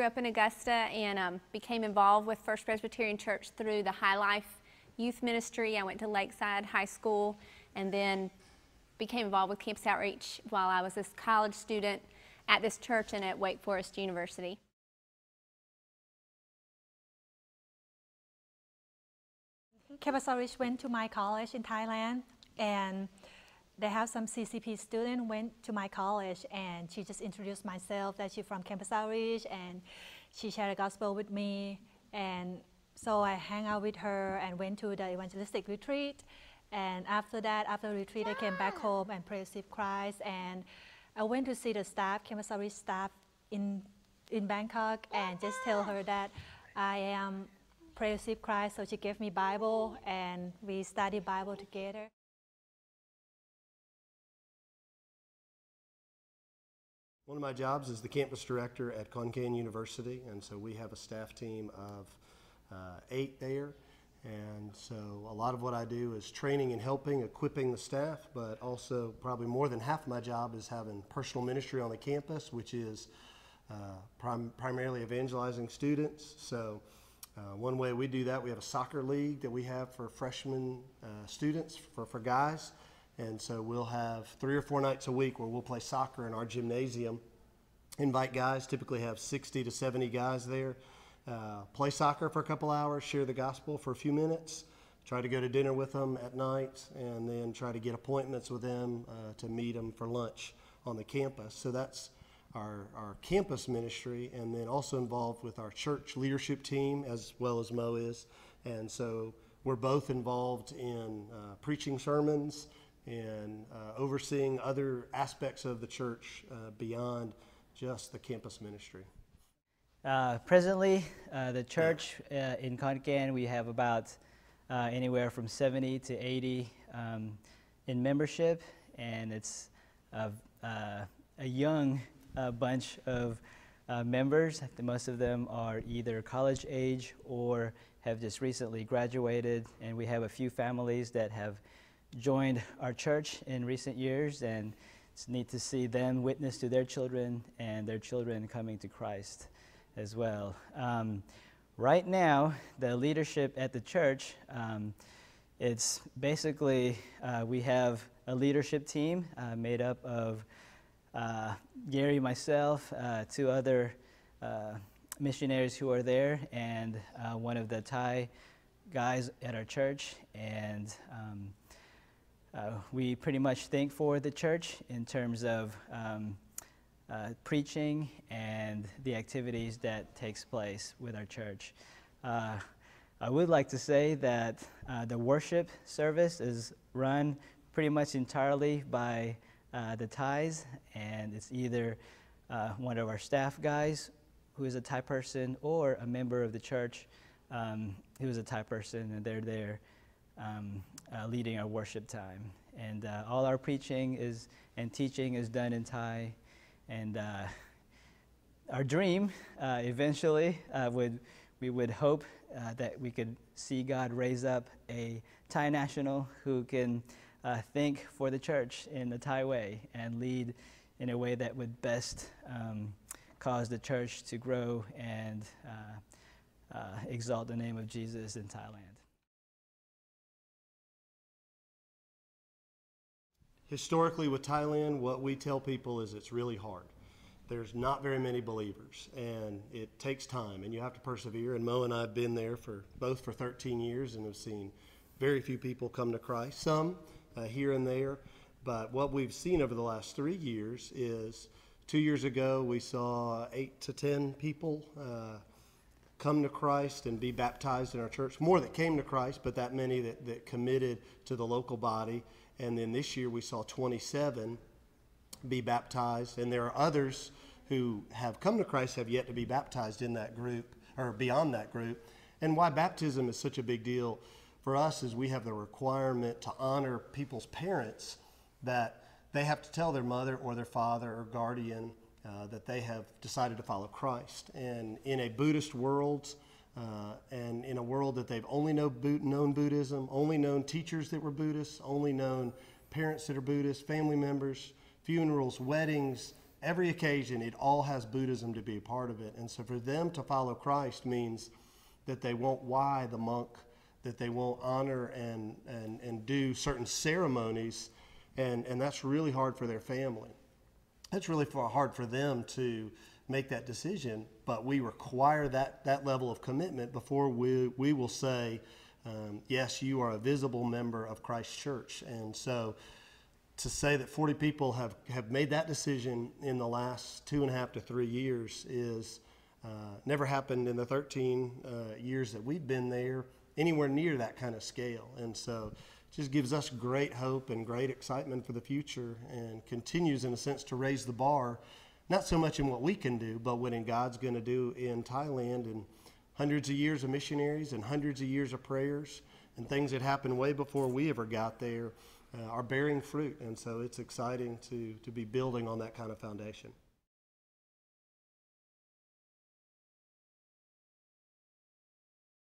up in Augusta and became involved with First Presbyterian Church through the High Life Youth Ministry. I went to Lakeside High School and then became involved with Campus Outreach while I was a college student at this church and at Wake Forest University. Campus Outreach went to my college in Thailand, and they have some CCP student went to my college, and she just introduced myself that she's from Campus Outreach, and she shared the gospel with me, and so I hang out with her and went to the evangelistic retreat. And after that, after the retreat, I came back home and received Christ, and I went to see the staff, Campus Outreach staff in Bangkok, and just tell her that I am receive Christ. So she gave me Bible, and we studied Bible together. One of my jobs is the campus director at Khon Kaen University, and so we have a staff team of 8 there. And so a lot of what I do is training and helping, equipping the staff, but also probably more than half of my job is having personal ministry on the campus, which is primarily evangelizing students. So one way we do that, we have a soccer league that we have for freshman students, for guys. And so we'll have 3 or 4 nights a week where we'll play soccer in our gymnasium, invite guys, typically have 60 to 70 guys there, play soccer for a couple hours, share the gospel for a few minutes, try to go to dinner with them at night, and then try to get appointments with them to meet them for lunch on the campus. So that's our campus ministry, and then also involved with our church leadership team as well as Mo is. And so we're both involved in preaching sermons and overseeing other aspects of the church beyond just the campus ministry. Presently, the church in Khon Kaen, we have about anywhere from 70 to 80 in membership, and it's a young bunch of members. Most of them are either college age or have just recently graduated, and we have a few families that have joined our church in recent years, and it's neat to see them witness to their children and their children coming to Christ as well. Right now, the leadership at the church, it's basically, we have a leadership team made up of Gary, myself, 2 other missionaries who are there, and one of the Thai guys at our church, and we pretty much think for the church in terms of preaching and the activities that takes place with our church. I would like to say that the worship service is run pretty much entirely by the Thais, and it's either one of our staff guys who is a Thai person or a member of the church who is a Thai person, and they're there leading our worship time. And all our preaching and teaching is done in Thai. And our dream eventually we would hope that we could see God raise up a Thai national who can think for the church in the Thai way and lead in a way that would best cause the church to grow and exalt the name of Jesus in Thailand. Historically with Thailand, what we tell people is it's really hard. There's not very many believers, and it takes time, and you have to persevere. And Mo and I have been there both for 13 years and have seen very few people come to Christ, some here and there. But what we've seen over the last 3 years is 2 years ago we saw 8 to 10 people come to Christ and be baptized in our church. More that came to Christ, but that many that committed to the local body. And then this year we saw 27 be baptized, and there are others who have come to Christ have yet to be baptized in that group or beyond that group. And why baptism is such a big deal for us is we have the requirement to honor people's parents, that they have to tell their mother or their father or guardian that they have decided to follow Christ. And in a Buddhist world, and in a world that they've only known Buddhism, only known teachers that were Buddhists, only known parents that are Buddhists, family members, funerals, weddings, every occasion, it all has Buddhism to be a part of it. And so for them to follow Christ means that they won't Y the monk, that they won't honor and do certain ceremonies, and that's really hard for their family. It's really hard for them to make that decision, but we require that level of commitment before we will say, yes, you are a visible member of Christ's church. And so to say that 40 people have made that decision in the last 2.5 to 3 years is never happened in the 13 years that we've been there anywhere near that kind of scale. And so it just gives us great hope and great excitement for the future, and continues in a sense to raise the bar, not so much in what we can do, but what God's going to do in Thailand, and hundreds of years of missionaries and hundreds of years of prayers and things that happened way before we ever got there are bearing fruit. And so it's exciting to be building on that kind of foundation.